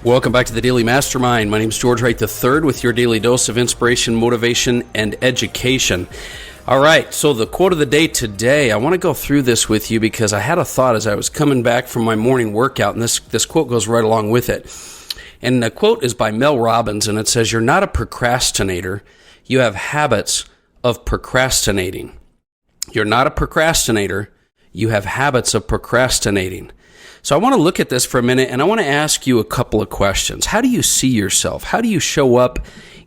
Welcome back to the Daily Mastermind. My name is George Wright III with your daily dose of inspiration, motivation, and education. All right, so the quote of the day today, I want to go through this with you because I had a thought as I was coming back from my morning workout, and this quote goes right along with it. And the quote is by Mel Robbins, and it says, "You're not a procrastinator. You have habits of procrastinating." You're not a procrastinator. You have habits of procrastinating. So I want to look at this for a minute, and I want to ask you a couple of questions. How do you see yourself? How do you show up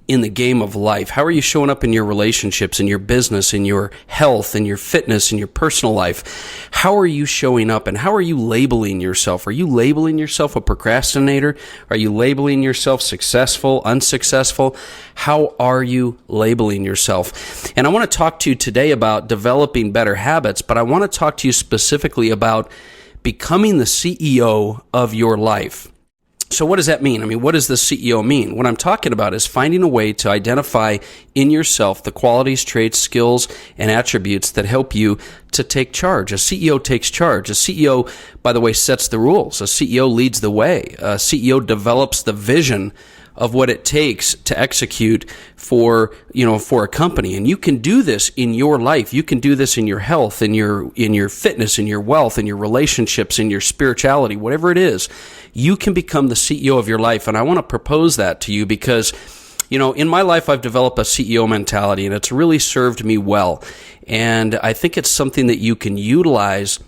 in the game of life? How are you showing up in your relationships, in your business, in your health, in your fitness, in your personal life? How are you showing up, and how are you labeling yourself? Are you labeling yourself a procrastinator? Are you labeling yourself successful, unsuccessful? How are you labeling yourself? And I want to talk to you today about developing better habits, but I want to talk to you specifically about becoming the CEO of your life. So what does that mean? What does the CEO mean? What I'm talking about is finding a way to identify in yourself the qualities, traits, skills, and attributes that help you to take charge. A CEO takes charge. A CEO, by the way, sets the rules. A CEO leads the way. A CEO develops the vision of what it takes to execute for a company. And you can do this in your life. You can do this in your health, in your fitness, in your wealth, in your relationships, in your spirituality, whatever it is. You can become the CEO of your life. And I want to propose that to you because, in my life, I've developed a CEO mentality, and it's really served me well. And I think it's something that you can utilize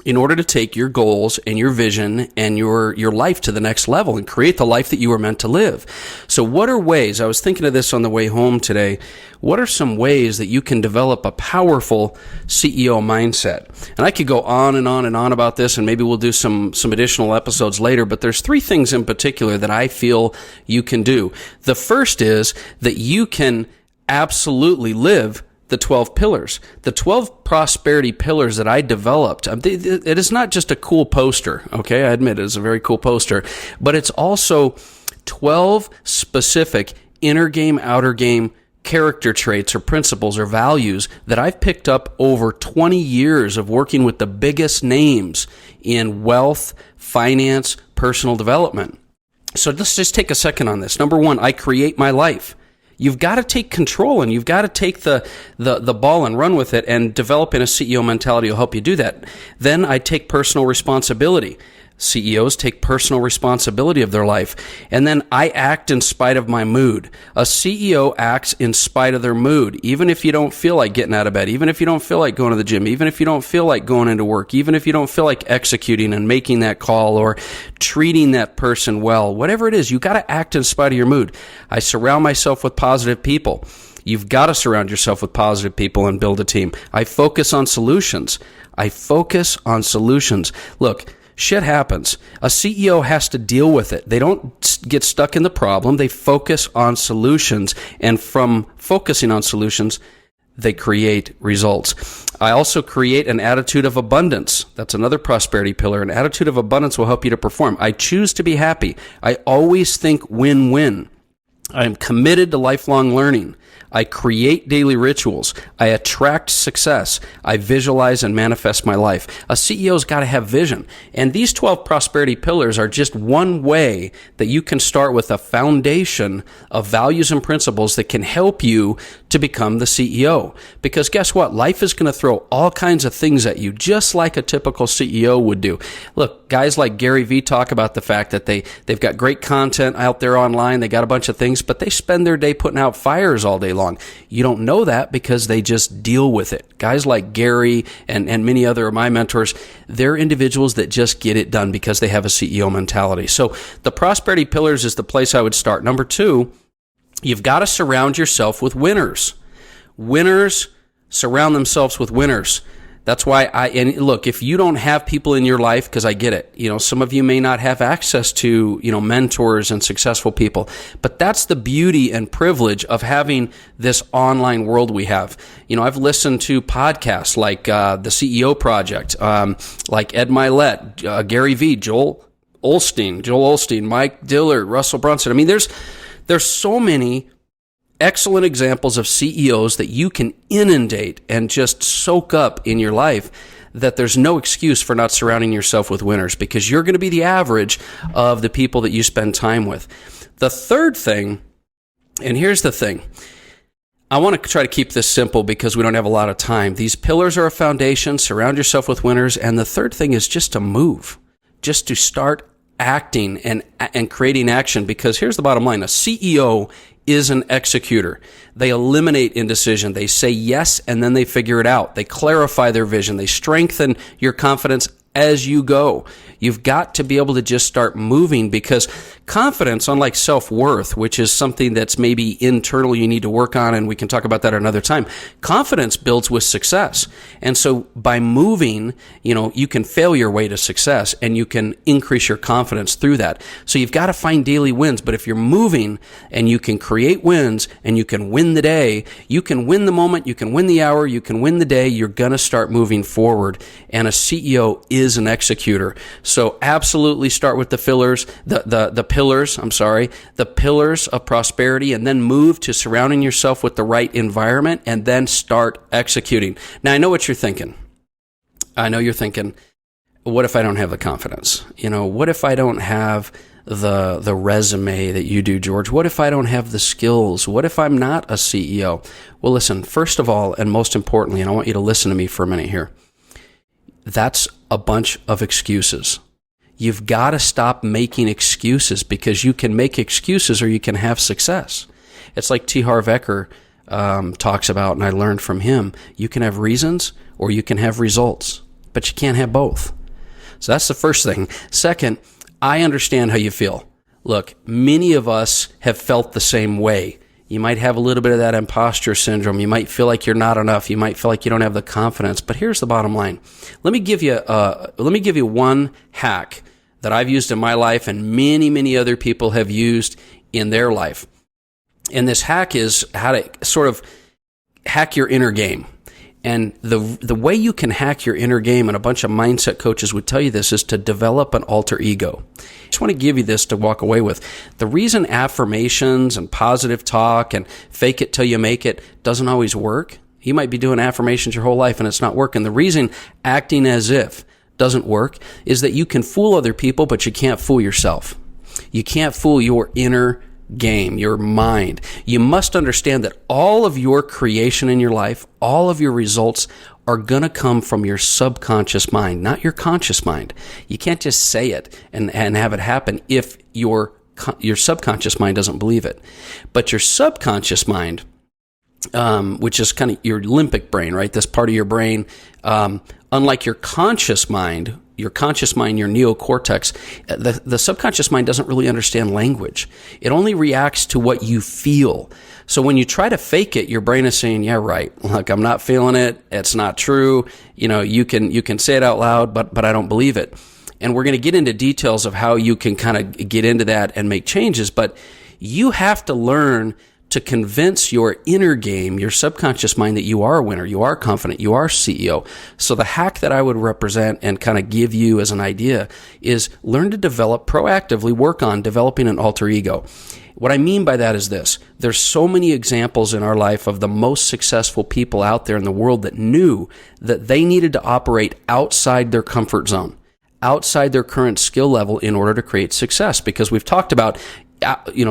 in order to take your goals and your vision and your life to the next level and create the life that you were meant to live. So what are ways, I was thinking of this on the way home today, what are some ways that you can develop a powerful CEO mindset? And I could go on and on and on about this, and maybe we'll do some additional episodes later, but there's three things in particular that I feel you can do. The first is that you can absolutely live the 12 pillars. The 12 prosperity pillars that I developed, it is not just a cool poster, okay? I admit it is a very cool poster, but it's also 12 specific inner game, outer game character traits or principles or values that I've picked up over 20 years of working with the biggest names in wealth, finance, personal development. So let's just take a second on this. Number one, I create my life. You've got to take control, and you've got to take the ball and run with it, and developing a CEO mentality will help you do that. Then I take personal responsibility. CEOs take personal responsibility of their life. And then I act in spite of my mood. A CEO acts in spite of their mood, even if you don't feel like getting out of bed, even if you don't feel like going to the gym, even if you don't feel like going into work, even if you don't feel like executing and making that call or treating that person well. Whatever it is, you got to act in spite of your mood. I surround myself with positive people. You've got to surround yourself with positive people and build a team. I focus on solutions. Look, shit happens. A CEO has to deal with it. They don't get stuck in the problem. They focus on solutions. And from focusing on solutions, they create results. I also create an attitude of abundance. That's another prosperity pillar. An attitude of abundance will help you to perform. I choose to be happy. I always think win-win. I am committed to lifelong learning. I create daily rituals. I attract success. I visualize and manifest my life. A CEO's got to have vision. And these 12 prosperity pillars are just one way that you can start with a foundation of values and principles that can help you to become the CEO. Because guess what? Life is going to throw all kinds of things at you, just like a typical CEO would do. Look, guys like Gary Vee talk about the fact that they've got great content out there online. They got a bunch of things, but they spend their day putting out fires all day long. You don't know that because they just deal with it. Guys like Gary and many other of my mentors, they're individuals that just get it done because they have a CEO mentality. So the prosperity pillars is the place I would start. Number two, you've got to surround yourself with winners. Winners surround themselves with winners. That's why and look, if you don't have people in your life, because I get it, some of you may not have access to, mentors and successful people, but that's the beauty and privilege of having this online world we have. I've listened to podcasts like the CEO Project, like Ed Mylett, Gary Vee, Joel Osteen, Mike Dillard, Russell Brunson. There's so many excellent examples of CEOs that you can inundate and just soak up in your life that there's no excuse for not surrounding yourself with winners, because you're going to be the average of the people that you spend time with. The third thing, and here's the thing, I want to try to keep this simple because we don't have a lot of time. These pillars are a foundation. Surround yourself with winners. And the third thing is just to move, just to start acting and creating action, because here's the bottom line. A CEO is an executor. They eliminate indecision. They say yes, and then they figure it out. They clarify their vision. They strengthen your confidence as you go. You've got to be able to just start moving, because confidence, unlike self-worth, which is something that's maybe internal you need to work on, and we can talk about that another time, confidence builds with success. And so by moving, you can fail your way to success, and you can increase your confidence through that. So you've got to find daily wins. But if you're moving and you can create wins and you can win the day, you can win the moment, you can win the hour, you can win the day, you're going to start moving forward. And a CEO is an executor. So absolutely start with the pillars, the pillars of prosperity, and then move to surrounding yourself with the right environment, and then start executing. Now, I know what you're thinking. What if I don't have the confidence? What if I don't have the resume that you do, George? What if I don't have the skills? What if I'm not a CEO? Well, listen, first of all, and most importantly, and I want you to listen to me for a minute here, that's a bunch of excuses. You've got to stop making excuses, because you can make excuses or you can have success. It's like T. Harv Eker talks about, and I learned from him, you can have reasons or you can have results, but you can't have both. So that's the first thing. Second, I understand how you feel. Look, many of us have felt the same way. You might have a little bit of that imposter syndrome. You might feel like you're not enough. You might feel like you don't have the confidence. But here's the bottom line. Let me give you one hack that I've used in my life, and many, many other people have used in their life. And this hack is how to sort of hack your inner game. And the way you can hack your inner game, and a bunch of mindset coaches would tell you this, is to develop an alter ego. I just want to give you this to walk away with. The reason affirmations and positive talk and fake it till you make it doesn't always work. You might be doing affirmations your whole life and it's not working. The reason acting as if doesn't work is that you can fool other people, but you can't fool yourself. You can't fool your inner game, your mind. You must understand that all of your creation in your life, all of your results are going to come from your subconscious mind, not your conscious mind. You can't just say it and have it happen if your subconscious mind doesn't believe it. But your subconscious mind, which is kind of your limbic brain, right? This part of your brain, unlike your conscious mind, your neocortex, the subconscious mind doesn't really understand language. It only reacts to what you feel. So when you try to fake it, your brain is saying, yeah, right. Look, I'm not feeling it. It's not true. You can say it out loud, but I don't believe it. And we're going to get into details of how you can kind of get into that and make changes. But you have to learn to convince your inner game, your subconscious mind, that you are a winner, you are confident, you are CEO. So the hack that I would represent and kind of give you as an idea is learn to proactively work on developing an alter ego. What I mean by that is this. There's so many examples in our life of the most successful people out there in the world that knew that they needed to operate outside their comfort zone, outside their current skill level in order to create success. Because we've talked about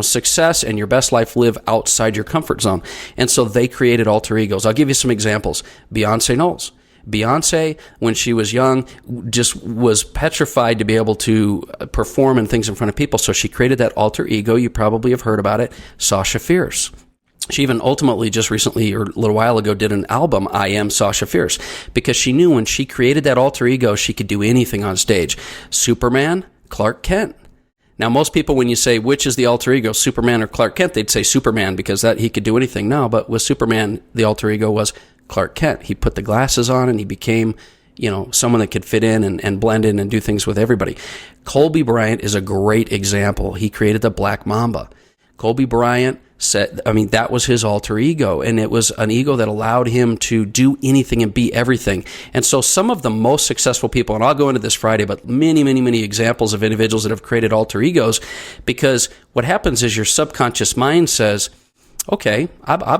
success and your best life live outside your comfort zone. And so they created alter egos. I'll give you some examples. Beyonce Knowles. Beyonce, when she was young, just was petrified to be able to perform and things in front of people. So she created that alter ego. You probably have heard about it. Sasha Fierce. She even ultimately just recently, or a little while ago, did an album, I Am Sasha Fierce, because she knew when she created that alter ego, she could do anything on stage. Superman, Clark Kent. Now, most people, when you say, which is the alter ego, Superman or Clark Kent, they'd say Superman because that he could do anything. No, but with Superman, the alter ego was Clark Kent. He put the glasses on and he became, someone that could fit in and blend in and do things with everybody. Kobe Bryant is a great example. He created the Black Mamba. Kobe Bryant said, that was his alter ego, and it was an ego that allowed him to do anything and be everything. And so some of the most successful people, and I'll go into this Friday, but many, many, many examples of individuals that have created alter egos, because what happens is your subconscious mind says, Okay, I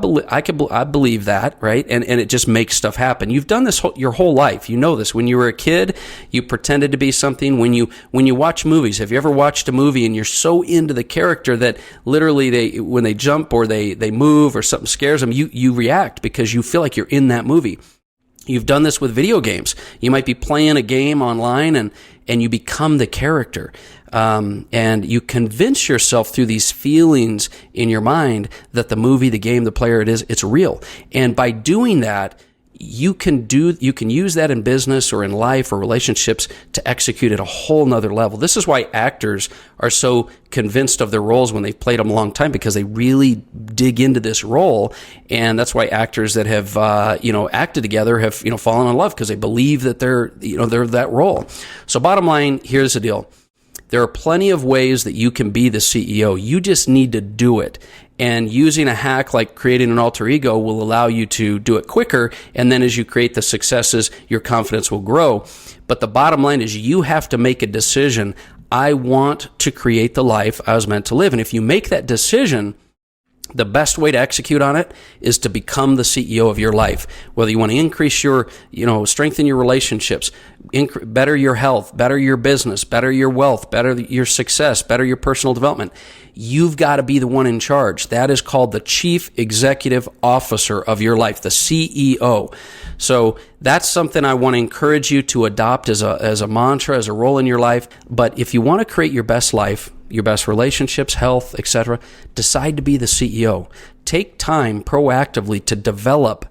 believe that, right? And it just makes stuff happen. You've done this your whole life. You know this. When you were a kid, you pretended to be something. When you watch movies, have you ever watched a movie and you're so into the character that literally when they jump or they move or something scares them, you react because you feel like you're in that movie. You've done this with video games. You might be playing a game online and you become the character. And you convince yourself through these feelings in your mind that the movie, the game, the player, it's real. And by doing that, you can use that in business or in life or relationships to execute at a whole nother level. This is why actors are so convinced of their roles when they've played them a long time, because they really dig into this role. And that's why actors that have, acted together have, fallen in love, because they believe that they're that role. So bottom line, here's the deal. There are plenty of ways that you can be the CEO. You just need to do it. And using a hack like creating an alter ego will allow you to do it quicker. And then as you create the successes, your confidence will grow. But the bottom line is you have to make a decision. I want to create the life I was meant to live. And if you make that decision, the best way to execute on it is to become the CEO of your life. Whether you want to increase your, strengthen your relationships, better your health, better your business, better your wealth, better your success, better your personal development. You've got to be the one in charge. That is called the Chief Executive Officer of your life, the CEO. So that's something I want to encourage you to adopt as a mantra, as a role in your life. But if you want to create your best life, your best relationships, health, etc., decide to be the CEO. Take time proactively to develop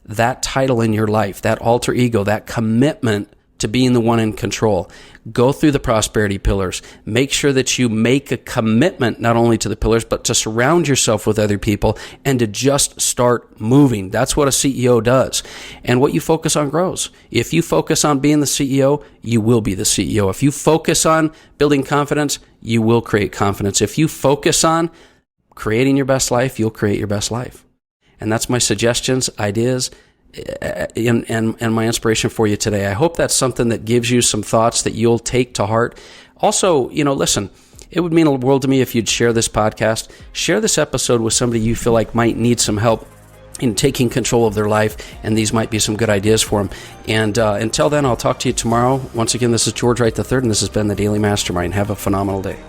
that title in your life, that alter ego, that commitment to being the one in control. Go through the prosperity pillars. Make sure that you make a commitment not only to the pillars, but to surround yourself with other people and to just start moving. That's what a CEO does. And what you focus on grows. If you focus on being the CEO, you will be the CEO. If you focus on building confidence, you will create confidence. If you focus on creating your best life, you'll create your best life. And that's my suggestions, ideas, and my inspiration for you today. I hope that's something that gives you some thoughts that you'll take to heart. Also, listen, it would mean a world to me if you'd share this podcast, share this episode with somebody you feel like might need some help in taking control of their life, and these might be some good ideas for them. And until then, I'll talk to you tomorrow. Once again, this is George Wright III, and this has been the Daily Mastermind. Have a phenomenal day.